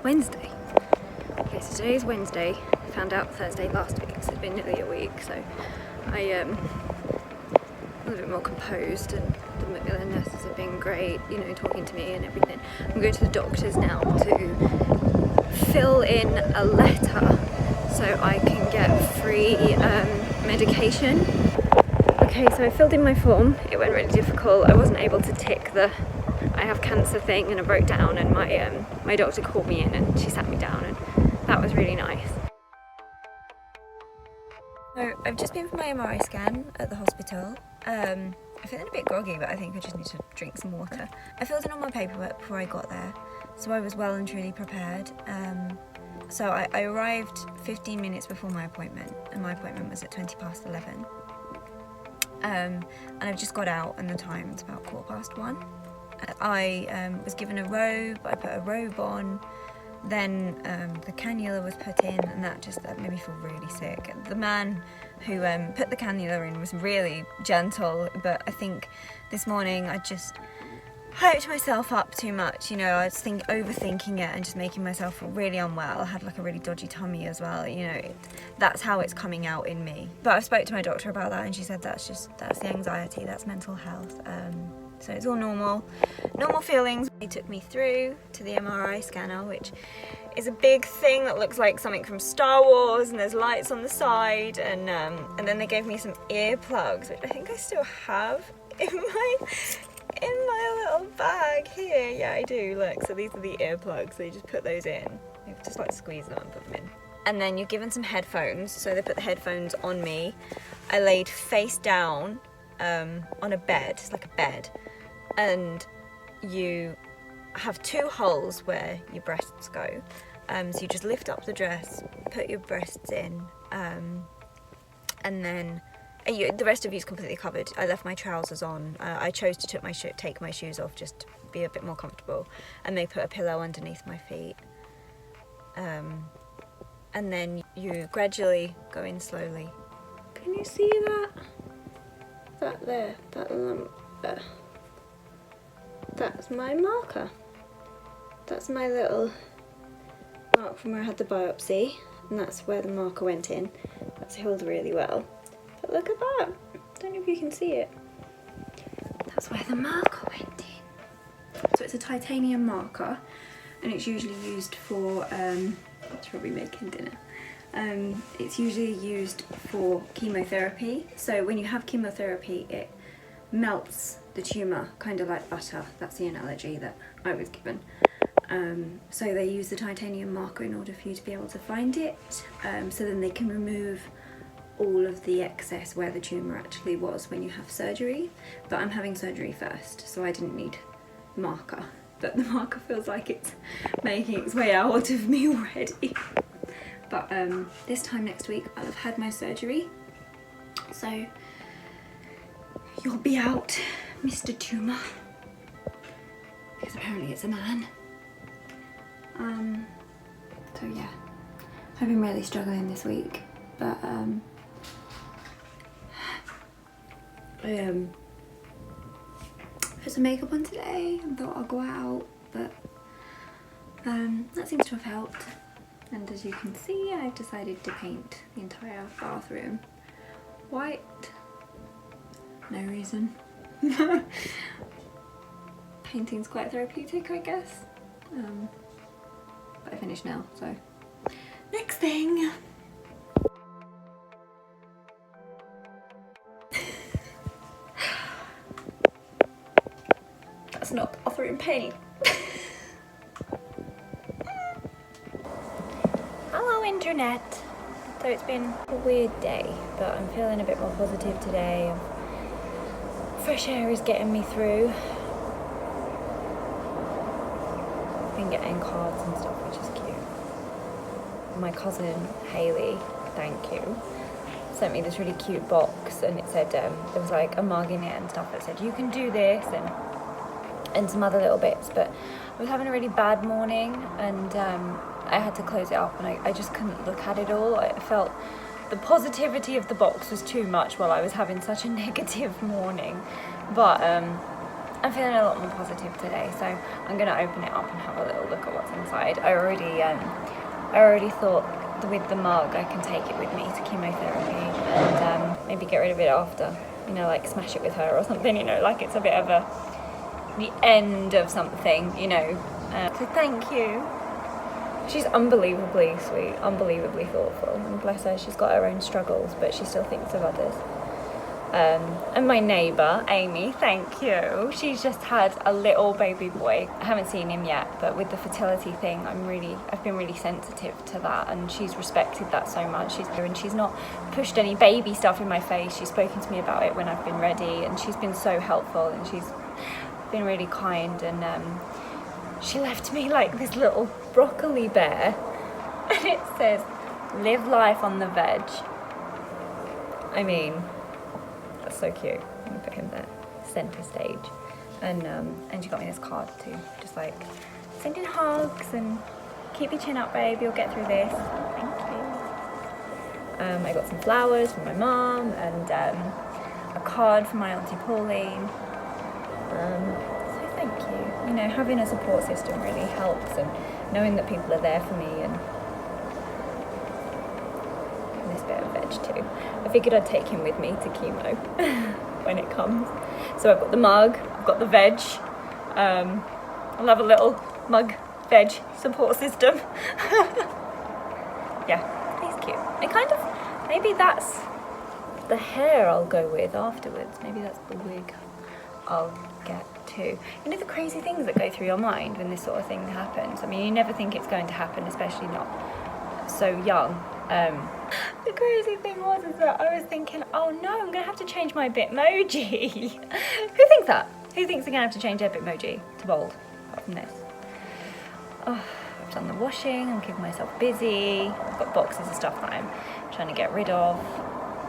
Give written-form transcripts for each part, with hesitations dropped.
Wednesday. Okay, so today's Wednesday. I found out Thursday last week, so it's been nearly a week, so I a little bit more composed, and the nurses have been great, you know, talking to me and everything. I'm going to the doctors now to fill in a letter so I can get free medication. Okay, so I filled in my form. It went really difficult. I wasn't able to tick the I have cancer thing, and I broke down, and my doctor called me in and she sat me down, and that was really nice. So I've just been for my MRI scan at the hospital. I'm feeling a bit groggy, but I think I just need to drink some water. I filled in all my paperwork before I got there, so I was well and truly prepared. So I arrived 15 minutes before my appointment, and my appointment was at 11:20. And I've just got out, and the time's about 1:15. I was given a robe. I put a robe on. Then the cannula was put in, and that made me feel really sick. The man who put the cannula in was really gentle, but I think this morning I just hyped myself up too much. You know, I was overthinking it and just making myself feel really unwell. I had like a really dodgy tummy as well. You know, that's how it's coming out in me. But I spoke to my doctor about that, and she said that's the anxiety, that's mental health. So it's all normal feelings. He took me through to the MRI scanner, which is a big thing that looks like something from Star Wars, and there's lights on the side, and then they gave me some earplugs, which I think I still have in my little bag here. Yeah, I do. Look, so these are the earplugs. So you just put those in. You just like squeeze them and put them in. And then you're given some headphones. So they put the headphones on me. I laid face down on a bed. It's like a bed. And you have two holes where your breasts go. So you just lift up the dress, put your breasts in, and then the rest of you is completely covered. I left my trousers on. I chose to take my shoes off just to be a bit more comfortable. And they put a pillow underneath my feet. And then you gradually go in slowly. Can you see that? That there, that lump there. That's my marker. That's my little mark from where I had the biopsy, and that's where the marker went in. That's healed really well. But look at that. I don't know if you can see it. That's where the marker went in. So it's a titanium marker, and it's usually used for, it's probably making dinner. It's usually used for chemotherapy. So when you have chemotherapy, it melts the tumour kind of like butter. That's the analogy that I was given. So they use the titanium marker in order for you to be able to find it, so then they can remove all of the excess where the tumour actually was when you have surgery. But I'm having surgery first, so I didn't need marker. But the marker feels like it's making its way out of me already. But this time next week I'll have had my surgery, so you'll be out, Mr. Tumour, because apparently it's a man. So yeah, I've been really struggling this week, but I put some makeup on today and thought I'll go out, but that seems to have helped. And as you can see, I've decided to paint the entire bathroom white. No reason. Painting's quite therapeutic, I guess. But I finished now, so. Next thing. That's not bathroom paint. Hello, internet. So it's been a weird day, but I'm feeling a bit more positive today. Fresh air is getting me through. I've been getting cards and stuff, which is cute. My cousin Hayley, thank you, sent me this really cute box, and it said there was like a mug in it and stuff that said you can do this, and some other little bits. But I was having a really bad morning, and I had to close it up, and I just couldn't look at it all. I felt the positivity of the box was too much while I was having such a negative morning. But I'm feeling a lot more positive today, so I'm going to open it up and have a little look at what's inside. I already thought with the mug I can take it with me to chemotherapy and maybe get rid of it after, you know, like smash it with her or something, you know, like it's a bit of the end of something, you know. So thank you. She's unbelievably sweet, unbelievably thoughtful, and bless her, she's got her own struggles, but she still thinks of others. And my neighbour, Amy, thank you. She's just had a little baby boy. I haven't seen him yet, but with the fertility thing, I've been really sensitive to that, and she's respected that so much. She's not pushed any baby stuff in my face. She's spoken to me about it when I've been ready, and she's been so helpful, and she's been really kind, and she left me like this little broccoli bear, and it says, "Live life on the veg." I mean, that's so cute. I'm gonna put him there, centre stage. And she got me this card too, just like sending hugs and keep your chin up, babe, you'll get through this. Thank you. I got some flowers from my mum and a card from my Auntie Pauline. So thank you. You know, having a support system really helps, and knowing that people are there for me, and this bit of veg too. I figured I'd take him with me to chemo when it comes. So I've got the mug, I've got the veg. I'll have a little mug veg support system. Yeah, he's cute. It kind of, maybe that's the hair I'll go with afterwards. Maybe that's the wig I'll get too. You know, the crazy things that go through your mind when this sort of thing happens. I mean, you never think it's going to happen, especially not so young. The crazy thing was is that I was thinking, oh no, I'm gonna have to change my Bitmoji. Who thinks that? Who thinks they're gonna have to change their Bitmoji to bold, apart from this? Oh, I've done the washing, I'm keeping myself busy. I've got boxes of stuff that I'm trying to get rid of,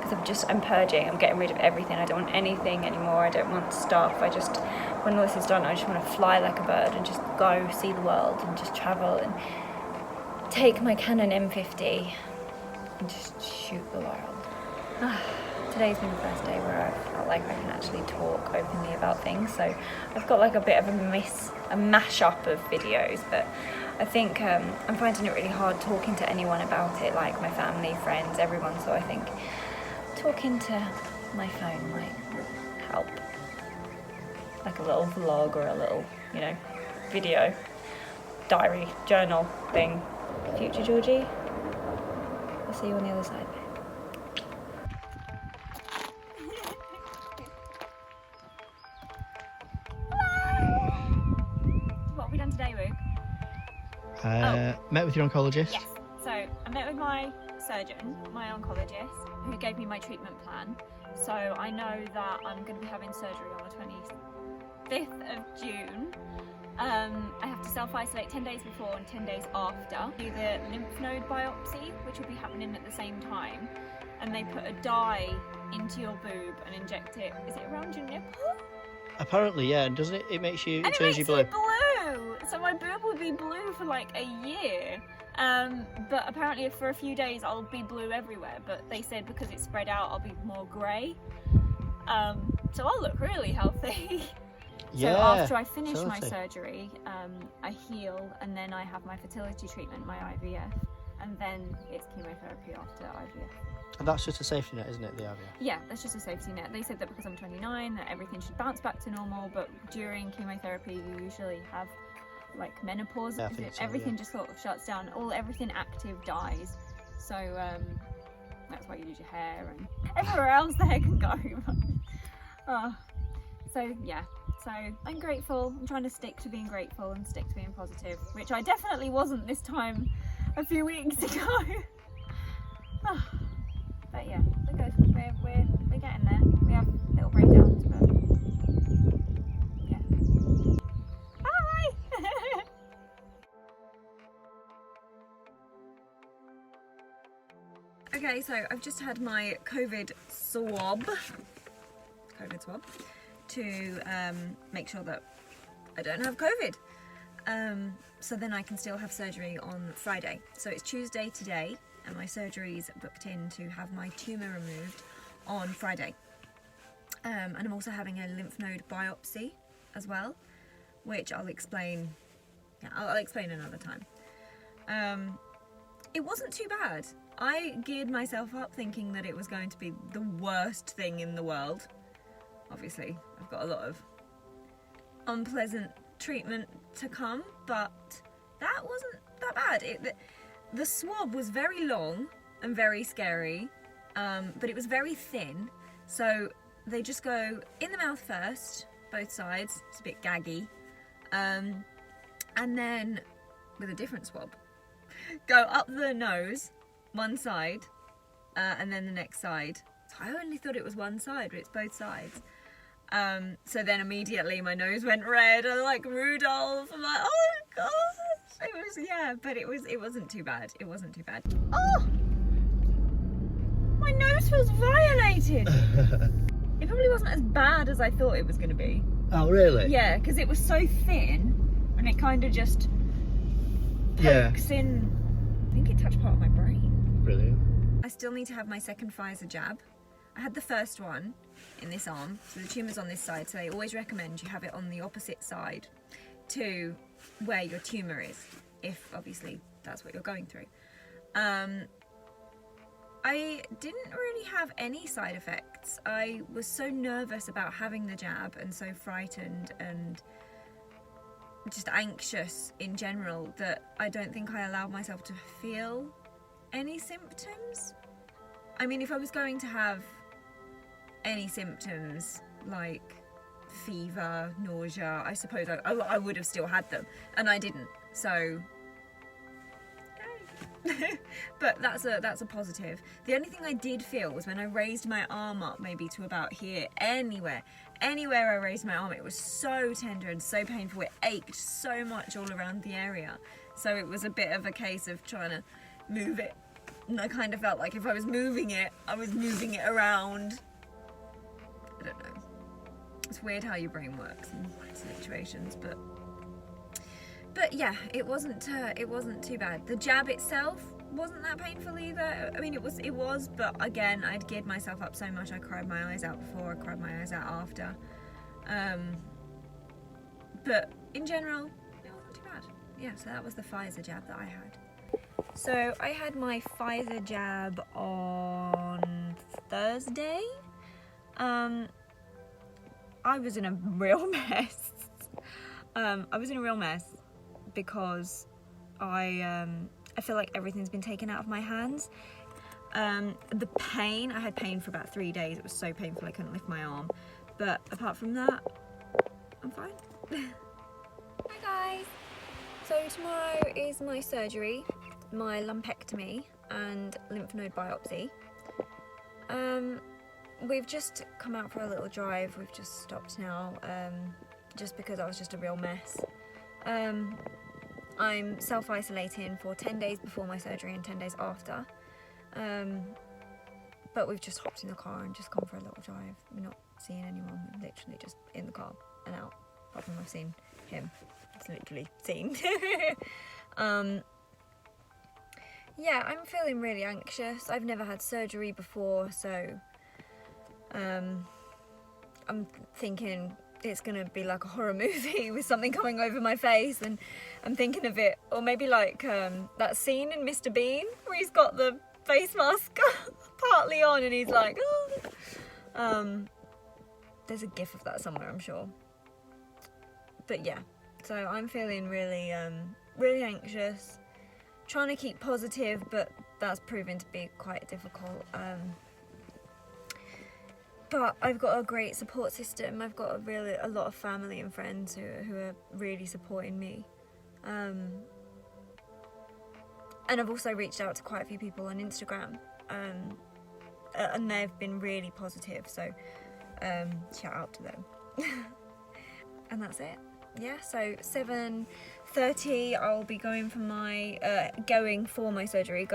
because I'm purging, I'm getting rid of everything. I don't want anything anymore, I don't want stuff. When all this is done, I just want to fly like a bird and just go see the world and just travel and take my Canon M50 and just shoot the world. Today's been the first day where I felt like I can actually talk openly about things, so I've got like a bit of a mash-up of videos, but I think I'm finding it really hard talking to anyone about it, like my family, friends, everyone, so I think talking to my phone might help. Like a little vlog or a little, you know, video, diary, journal thing. Future Georgie, I'll see you on the other side, babe. Hello! What have we done today, Luke? Met with your oncologist? Yes. So I met with my surgeon, my oncologist, who gave me my treatment plan. So I know that I'm going to be having surgery on the 25th of June. I have to self-isolate 10 days before and 10 days after. Do the lymph node biopsy, which will be happening at the same time. And they put a dye into your boob and inject it, is it around your nipple? Apparently, yeah, and doesn't it? It makes you, it turns you blue. Blue! So my boob will be blue for like a year. But apparently for a few days I'll be blue everywhere, but they said because it's spread out I'll be more grey. So I'll look really healthy. Yeah, so after I finish my surgery, I heal, and then I have my fertility treatment, my IVF, and then it's chemotherapy after IVF. And that's just a safety net, isn't it, the IVF? Yeah, that's just a safety net. They said that because I'm 29 that everything should bounce back to normal, but during chemotherapy you usually have like menopause. Yeah, everything just sort of shuts down, everything active dies. So that's why you lose your hair and everywhere else the hair can go. So yeah. So I'm grateful. I'm trying to stick to being grateful and stick to being positive, which I definitely wasn't this time a few weeks ago. But yeah, we're good. We're getting there. We have little breakdowns, but yeah. Bye! Okay, so I've just had my COVID swab to make sure that I don't have COVID. So then I can still have surgery on Friday. So it's Tuesday today, and my surgery's booked in to have my tumour removed on Friday. And I'm also having a lymph node biopsy as well, which I'll explain. Yeah, I'll explain another time. It wasn't too bad. I geared myself up thinking that it was going to be the worst thing in the world. Obviously, I've got a lot of unpleasant treatment to come, but that wasn't that bad. The swab was very long and very scary, but it was very thin. So they just go in the mouth first, both sides. It's a bit gaggy. And then with a different swab, go up the nose, one side, and then the next side. So I only thought it was one side, but it's both sides. So then immediately my nose went red. I like Rudolph. I'm like, oh gosh. It was, yeah, but it wasn't too bad. It wasn't too bad. Oh, my nose feels violated. It probably wasn't as bad as I thought it was going to be. Oh, really? Yeah, because it was so thin, and it kind of just pokes in. I think it touched part of my brain. Brilliant. I still need to have my second Pfizer jab. I had the first one in this arm, so the tumour's on this side, so they always recommend you have it on the opposite side to where your tumour is, if obviously that's what you're going through. I didn't really have any side effects. I was so nervous about having the jab and so frightened and just anxious in general that I don't think I allowed myself to feel any symptoms. I mean, if I was going to have any symptoms like fever, nausea, I suppose I would have still had them, and I didn't, so but that's a positive. The only thing I did feel was when I raised my arm up, maybe to about here, anywhere I raised my arm, it was so tender and so painful. It ached so much all around the area, so it was a bit of a case of trying to move it, and I kind of felt like if I was moving it, I was moving it around. I don't know. It's weird how your brain works in situations, but yeah, it wasn't too bad. The jab itself wasn't that painful either. I mean, it was, but again, I'd geared myself up so much. I cried my eyes out before, I cried my eyes out after. But in general, it wasn't too bad. Yeah, so that was the Pfizer jab that I had. So I had my Pfizer jab on Thursday. I was in a real mess. Because I feel like everything's been taken out of my hands. The pain, I had pain for about 3 days. It was so painful I couldn't lift my arm. But apart from that, I'm fine. Hi guys. So tomorrow is my surgery, my lumpectomy and lymph node biopsy. We've just come out for a little drive. We've just stopped now, just because I was just a real mess. I'm self-isolating for 10 days before my surgery and 10 days after. But we've just hopped in the car and just gone for a little drive. We're not seeing anyone, we're literally just in the car and out. Apart from I've seen him. It's literally seen. Yeah, I'm feeling really anxious. I've never had surgery before, so I'm thinking it's gonna be like a horror movie with something coming over my face, and I'm thinking of it, or maybe like that scene in Mr. Bean where he's got the face mask partly on and he's like, oh. There's a gif of that somewhere, I'm sure. But yeah, so I'm feeling really really anxious, trying to keep positive, but that's proven to be quite difficult. But I've got a great support system. I've got a lot of family and friends who are really supporting me. And I've also reached out to quite a few people on Instagram, and they've been really positive, so shout out to them. And that's it. Yeah, so 7:30 I'll be going for my arriving for my surgery.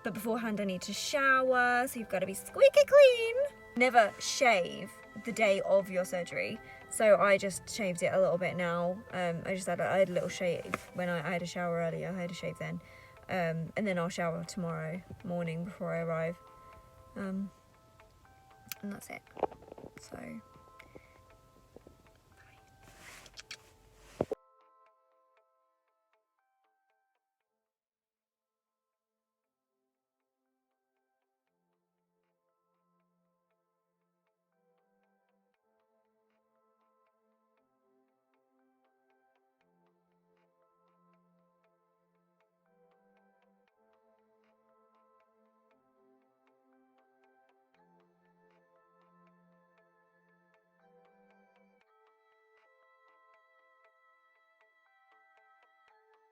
But beforehand I need to shower, so you've got to be squeaky clean. Never shave the day of your surgery, so I just shaved it a little bit now. I had a little shave when I had a shower earlier. I had a shave then, and then I'll shower tomorrow morning before I arrive. and that's it. So